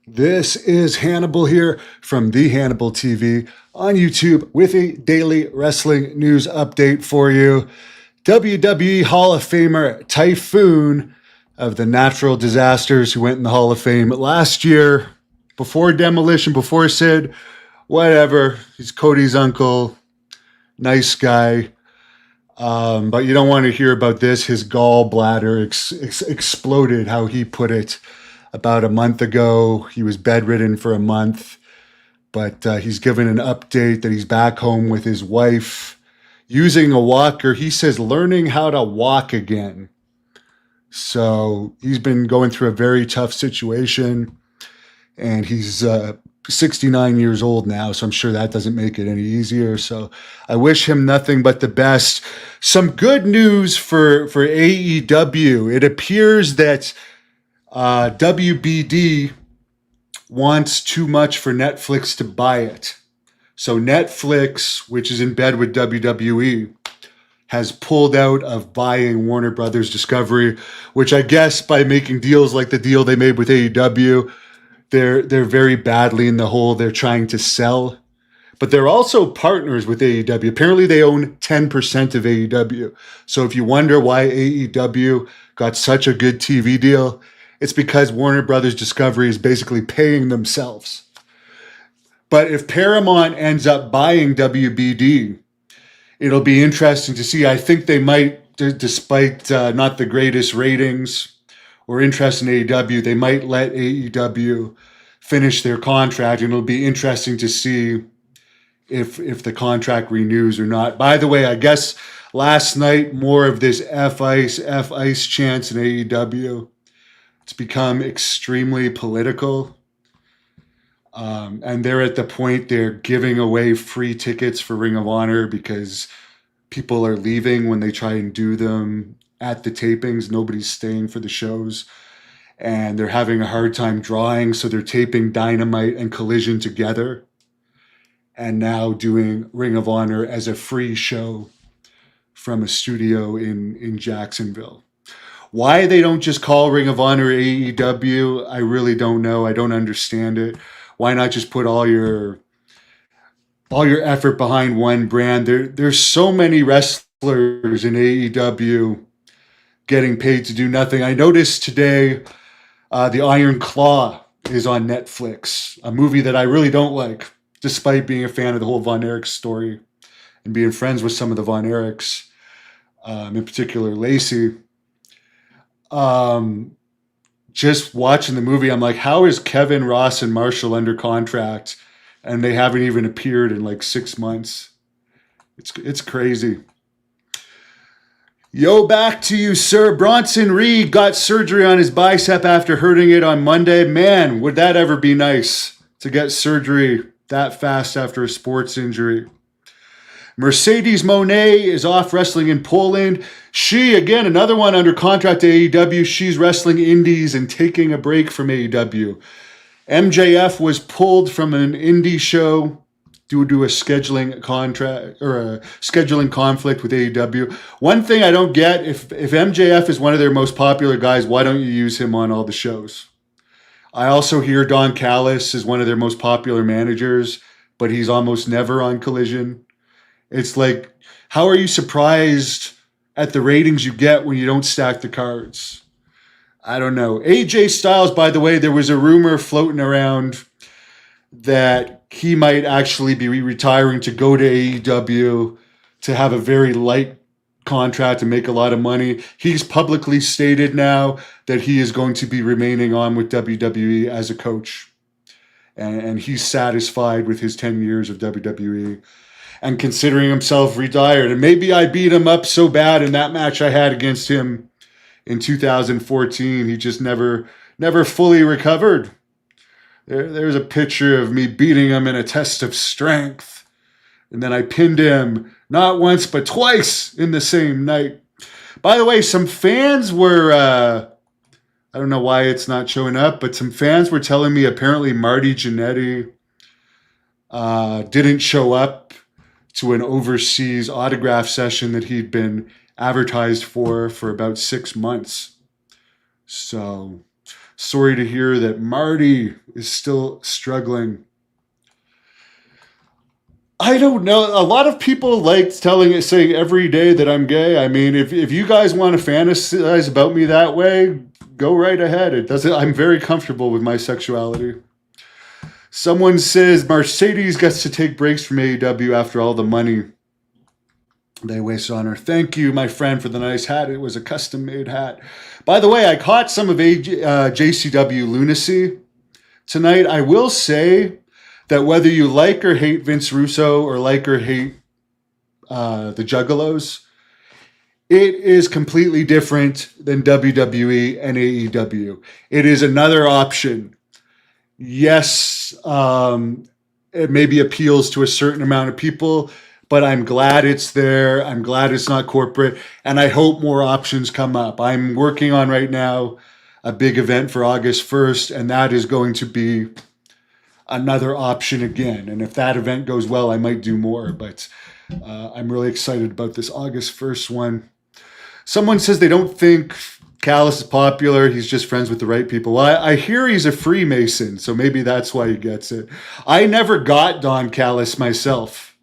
This is Hannibal here from The Hannibal TV on YouTube with a daily wrestling news update for you. WWE Hall of Famer Typhoon of the Natural Disasters, who went in the Hall of Fame last year, before Demolition, before Sid, whatever. He's Cody's uncle, nice guy. But you don't want to hear about this. His gallbladder exploded, how he put it, about a month ago. He was bedridden for a month, but he's given an update that he's back home with his wife using a walker. He says learning how to walk again. So he's been going through a very tough situation, and he's 69 years old now, so I'm sure that doesn't make it any easier. So I wish him nothing but the best. Some good news for AEW. It appears that WBD wants too much for Netflix to buy it. So Netflix, which is in bed with WWE, has pulled out of buying Warner Brothers Discovery, which I guess by making deals like the deal they made with AEW, they're very badly in the hole. They're trying to sell. But they're also partners with AEW. Apparently they own 10% of AEW. So if you wonder why AEW got such a good TV deal, it's because Warner Brothers Discovery is basically paying themselves. But if Paramount ends up buying WBD, it'll be interesting to see. I think they might, despite not the greatest ratings or interest in AEW, they might let AEW finish their contract, and it'll be interesting to see if the contract renews or not. By the way, I guess last night, more of this F Ice chants in AEW. It's become extremely political. And they're at the point they're giving away free tickets for Ring of Honor because people are leaving when they try and do them at the tapings. Nobody's staying for the shows. And they're having a hard time drawing, so they're taping Dynamite and Collision together and now doing Ring of Honor as a free show from a studio in Jacksonville. Why they don't just call Ring of Honor AEW, I really don't know. I don't understand it. Why not just put all your effort behind one brand? There's so many wrestlers in AEW getting paid to do nothing. I noticed today the Iron Claw is on Netflix, a movie that I really don't like, despite being a fan of the whole Von Erich story and being friends with some of the Von Erichs, in particular Lacey. Just watching the movie, I'm like, how is Kevin, Ross, and Marshall under contract and they haven't even appeared in like 6 months? It's crazy. Yo, back to you, sir. Bronson Reed got surgery on his bicep after hurting it on Monday. Man, would that ever be nice to get surgery that fast after a sports injury. Mercedes Moné is off wrestling in Poland. She, again, another one under contract to AEW. She's wrestling indies and taking a break from AEW. MJF was pulled from an indie show due to a scheduling contract or a scheduling conflict with AEW. One thing I don't get, if MJF is one of their most popular guys, why don't you use him on all the shows? I also hear Don Callis is one of their most popular managers, but he's almost never on Collision. It's like, how are you surprised at the ratings you get when you don't stack the cards? I don't know. AJ Styles, by the way, there was a rumor floating around that he might actually be retiring to go to AEW to have a very light contract and make a lot of money. He's publicly stated now that he is going to be remaining on with WWE as a coach. And he's satisfied with his 10 years of WWE and considering himself retired. And maybe I beat him up so bad in that match I had against him in 2014. He just never fully recovered. There's a picture of me beating him in a test of strength. And then I pinned him not once, but twice in the same night. By the way, some fans were, I don't know why it's not showing up, but some fans were telling me apparently Marty Jannetty didn't show up to an overseas autograph session that he'd been advertised for about 6 months. So sorry to hear that Marty is still struggling. I don't know. A lot of people like saying every day that I'm gay. I mean, if you guys want to fantasize about me that way, go right ahead. It doesn't. I'm very comfortable with my sexuality. Someone says Mercedes gets to take breaks from AEW after all the money they waste on her. Thank you, my friend, for the nice hat. It was a custom-made hat. By the way, I caught some of JCW lunacy tonight. I will say that whether you like or hate Vince Russo or like or hate the Juggalos, it is completely different than WWE and AEW. It is another option. Yes, it maybe appeals to a certain amount of people, but I'm glad it's there. I'm glad it's not corporate, and I hope more options come up. I'm working on right now a big event for August 1st, and that is going to be another option again. And if that event goes well, I might do more, but I'm really excited about this August 1st one. Someone says they don't think Callis is popular. He's just friends with the right people. Well, I hear he's a Freemason, so maybe that's why he gets it. I never got Don Callis myself.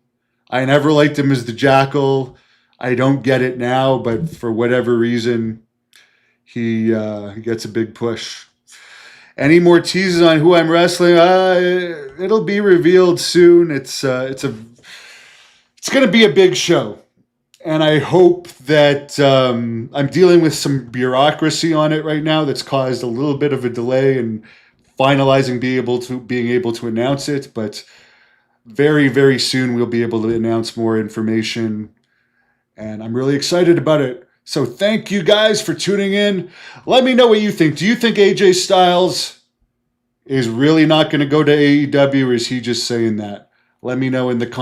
I never liked him as the Jackal. I don't get it now, but for whatever reason, he gets a big push. Any more teases on who I'm wrestling? It'll be revealed soon. It's going to be a big show. And I hope that I'm dealing with some bureaucracy on it right now that's caused a little bit of a delay in finalizing being able to announce it. But very, very soon we'll be able to announce more information. And I'm really excited about it. So thank you guys for tuning in. Let me know what you think. Do you think AJ Styles is really not going to go to AEW, or is he just saying that? Let me know in the comments.